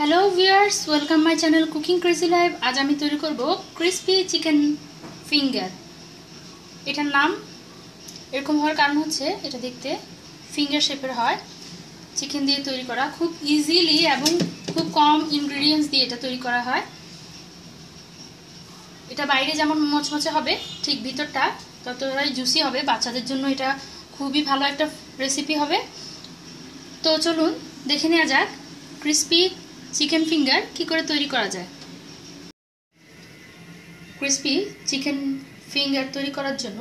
Hello viewers, welcome my channel cooking crazy live. আজ আমি তৈরি করব ক্রিসপি চিকেন ফিঙ্গার। এটার নাম এরকম হওয়ার কারণ হচ্ছে এটা দেখতে ফিঙ্গার শেপের হয়। চিকেন দিয়ে তৈরি করা, খুব ইজিলি এবং খুব কম ইনগ্রেডিয়েন্টস দিয়ে এটা তৈরি করা হয়। এটা বাইরে যেমন মচমচে হবে, ঠিক ভিতরটা ততটাই জুসি হবে। বাচ্চাদের জন্য এটা খুবই ভালো একটা রেসিপি হবে। তো চলুন দেখে নেওয়া যাক ক্রিসপি চিকেন ফিঙ্গার কি করে তৈরি করা যায়। ক্রিসপি চিকেন ফিঙ্গার তৈরি করার জন্য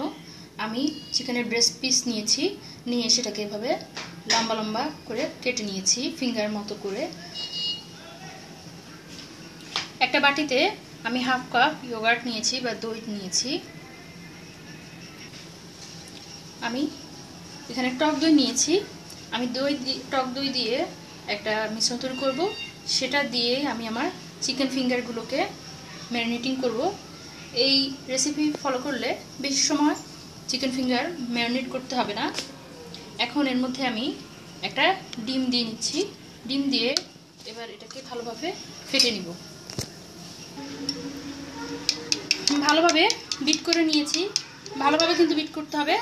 আমি চিকেনের ব্রেস্ট পিস নিয়েছি, নিয়ে সেটাকে এভাবে লম্বা লম্বা করে কেটে নিয়েছি ফিঙ্গার মতো করে। একটা বাটিতে আমি হাফ কাপ ইয়োগার্ট নিয়েছি বা দই নিয়েছি। আমি এখানে টক দই নিয়েছি। আমি টক দই দিয়ে একটা মিশ্রণ তৈরি করব। সেটা দিয়ে আমি আমার চিকেন ফিঙ্গারগুলোকে ম্যারিনেটিং করব। এই রেসিপি ফলো করলে বেশি সময় চিকেন ফিঙ্গার ম্যারিনেট করতে হবে না। এখন এর মধ্যে আমি একটা ডিম দিয়ে নিচ্ছি। ডিম দিয়ে এবার এটাকে ভালোভাবে ফেটে নিব। ভালোভাবে বিট করে নিয়েছি। ভালোভাবে কিন্তু বিট করতে হবে,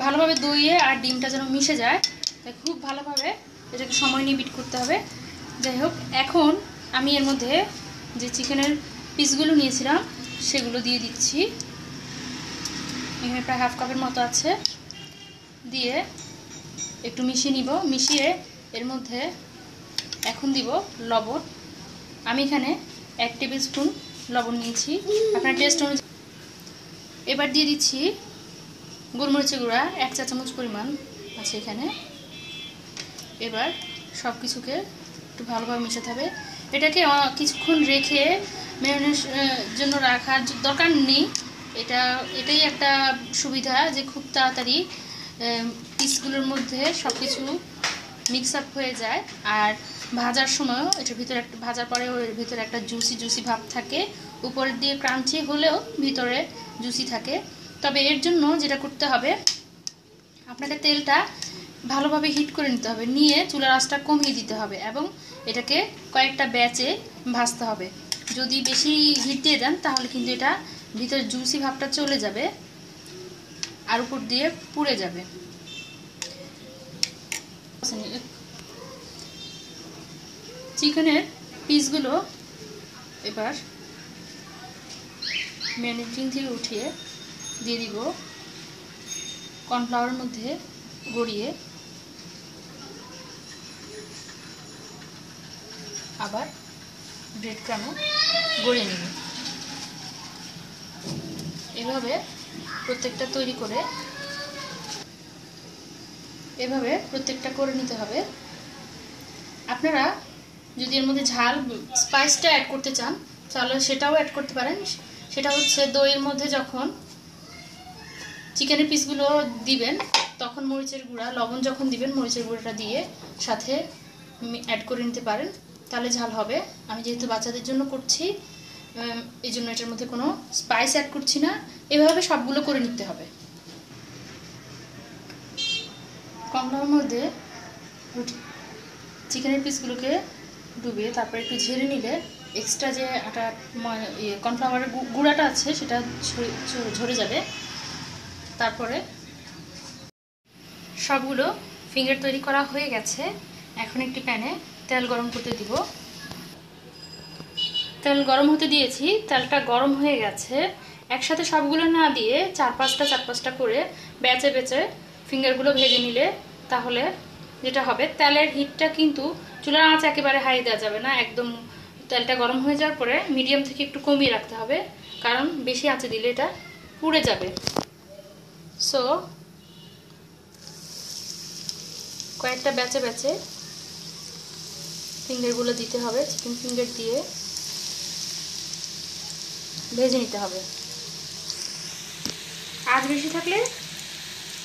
ভালোভাবে দইয়ে আর ডিমটা যেন মিশে যায়, তাই খুব ভালোভাবে এটাকে সময় নিয়ে বিট করতে হবে। যাই হোক, এখন আমি এর মধ্যে যে চিকেনের পিসগুলো নিয়েছিলাম সেগুলো দিয়ে দিচ্ছি। এখানে প্রায় হাফ কাপের মতো আছে। দিয়ে একটু মিশিয়ে নিব। মিশিয়ে এর মধ্যে এখন দিব লবণ। আমি এখানে 1 টেবিল স্পুন লবণ নিয়েছি, আপনার টেস্ট অনুযায়ী। এবার দিয়ে দিচ্ছি গোলমরিচের গুঁড়া 1 চা চামচ পরিমাণ আছে এখানে। এবার সব কিছুকে একটু ভালোভাবে মেশাতে হবে। এটাকে কিছুক্ষণ রেখে ম্যারিনেশন জন্য রাখার দরকার নেই। এটাই একটা সুবিধা যে খুব তাড়াতাড়ি পিসগুলোর মধ্যে সব কিছু মিক্স আপ হয়ে যায়। আর ভাজার সময়ও এটার ভিতরে ভাজার পরে এর ভিতরে একটা জুসি ভাব থাকে। উপরের দিয়ে ক্রাঞ্চি হলেও ভিতরে জুসি থাকে। তবে এর জন্য যেটা করতে হবে, আপনাকে তেলটা ভালোভাবে হিট করে নিতে হবে, নিয়ে চুলার আঁচটা কমিয়ে দিতে হবে এবং এটাকে কয়েকটা ব্যাচে ভাজতে হবে। যদি বেশি হিট দিয়ে দেন তাহলে কিন্তু এটা ভিতরে জুসি ভাবটা চলে যাবে আর উপর দিয়ে পুড়ে যাবে। চিকেনের পিসগুলো এবার ম্যারিনেটিং থেকে উঠিয়ে দিয়ে দিব কর্নফ্লাওয়ারের মধ্যে গড়িয়ে, আবার ব্রেড ক্রামও গড়িয়ে নেব। এভাবে প্রত্যেকটা করে নিতে হবে। আপনারা যদি এর মধ্যে ঝাল স্পাইসটা অ্যাড করতে চান তাহলে সেটাও অ্যাড করতে পারেন। সেটা হচ্ছে দইয়ের মধ্যে যখন চিকেনের পিসগুলো দিবেন তখন মরিচের গুঁড়া, লবণ যখন দিবেন মরিচের গুঁড়াটা দিয়ে সাথে অ্যাড করে নিতে পারেন, তাহলে ঝাল হবে। আমি যেহেতু বাচ্চাদের জন্য করছি এই জন্য এটার মধ্যে কোনো স্পাইস অ্যাড করছি না। এভাবে সবগুলো করে নিতে হবে। কর্নফ্লাওয়ারের মধ্যে চিকেনের পিসগুলোকে ডুবিয়ে তারপরে একটু ঝেড়ে নিলে এক্সট্রা যে কর্নফ্লাওয়ারের গুঁড়াটা আছে সেটা ঝরে যাবে। তারপরে সবগুলো ফিঙ্গার তৈরি করা হয়ে গেছে। এখন একটি প্যানে তেল গরম করতে দিব। তেল গরম হতে দিয়েছি, তেলটা গরম হয়ে গেছে। একসাথে সবগুলো না দিয়ে 4-5টা করে বেচে ফিঙ্গারগুলো ভেজে নিলে তাহলে যেটা হবে, তেলের হিটটা কিন্তু চুলার আঁচ একেবারে হাই দেওয়া যাবে না। একদম তেলটা গরম হয়ে যাওয়ার পরে মিডিয়াম থেকে একটু কমিয়ে রাখতে হবে, কারণ বেশি আঁচে দিলে এটা পুড়ে যাবে। সো কয়েকটা বেচে ফিঙ্গারগুলো দিতে হবে। চিকেন ফিঙ্গার দিয়ে ভেজে নিতে হবে। আঁচ বেশি থাকলে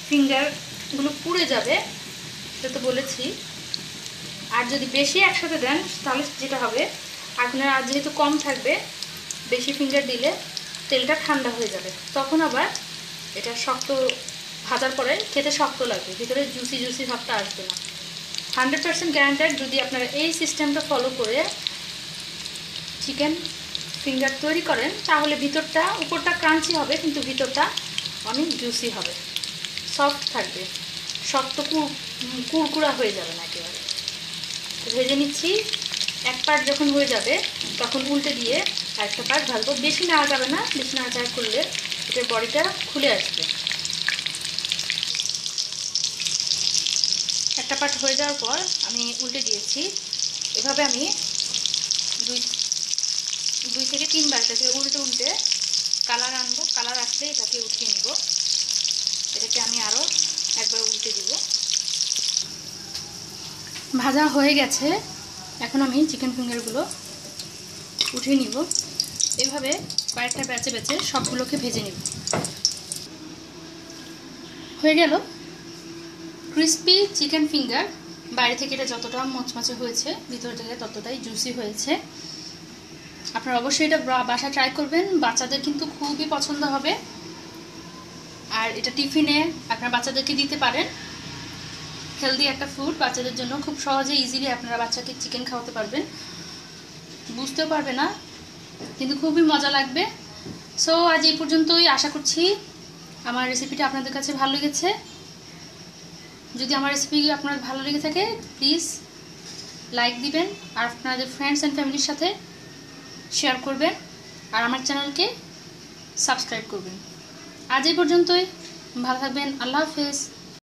ফিঙ্গারগুলো পুড়ে যাবে, সেটা তো বলেছি। আর যদি বেশি একসাথে দেন তাহলে যেটা হবে, আপনার আঁচ যেহেতু কম থাকবে, বেশি ফিঙ্গার দিলে তেলটা ঠান্ডা হয়ে যাবে। তখন আবার এটা শক্ত, ভাজার পরে খেতে শক্ত লাগবে, ভিতরে জুসি ভাবটা আসবে না। 100% গ্যারান্টেড যদি আপনারা এই সিস্টেমটা ফলো করে চিকেন ফিঙ্গার তৈরি করেন তাহলে ভিতরটা উপরটা ক্রাঞ্চি হবে কিন্তু ভিতরটা অনেক জুসি হবে, সফট থাকবে, শক্ত কুড়কুড়া হয়ে যাবে না একেবারে। ভেজে নিচ্ছি। এক পার্ট যখন হয়ে যাবে তখন উল্টে দিয়ে আরেকটা পার্ট ভাজবো। বেশি নাড়া যাবে না, বেশি নাড়াচাড়া করলে এটার বডিটা খুলে আসবে। একটা পার্ট হয়ে যাওয়ার পর আমি উল্টে দিয়েছি। এভাবে আমি দুই থেকে তিনবার এটাকে উল্টে কালার আনবো। কালার আসলে এটাকে উঠিয়ে নিব। এটাকে আমি আরও একবার উল্টে দিব। ভাজা হয়ে গেছে। এখন আমি চিকেন ফিঙ্গারগুলো উঠিয়ে নিব। এভাবে কয়েকটা ব্যাচে ব্যাচে সবগুলোকে ভেজে নিব। হয়ে গেল ক্রিস্পি চিকেন ফিঙ্গার। বাইরে থেকে এটা যতটা মচমচে হয়েছে ভিতর থেকে ততটাই জুসি হয়েছে। আপনারা অবশ্যই এটা বাসায় ট্রাই করবেন। বাচ্চাদের কিন্তু খুবই পছন্দ হবে। আর এটা টিফিনে আপনারা বাচ্চাদেরকে দিতে পারেন। হেলদি একটা ফুড, বাচ্চাদের জন্য খুব সহজে ইজিলি আপনারা বাচ্চাকে চিকেন খাওয়াতে পারবেন। বুঝতেও পারবে না, কিন্তু খুবই মজা লাগবে। সো আজ এই পর্যন্তই। আশা করছি আমার রেসিপিটা আপনাদের কাছে ভালো লেগেছে। যদি আমার রেসিপি আপনার ভালো লেগে থাকে প্লিজ লাইক দিবেন আর আপনাদের ফ্রেন্ডস অ্যান্ড ফ্যামিলির সাথে শেয়ার করবেন আর আমার চ্যানেলকে সাবস্ক্রাইব করবেন। আজ এই পর্যন্তই। ভালো থাকবেন। আল্লাহ হাফেজ।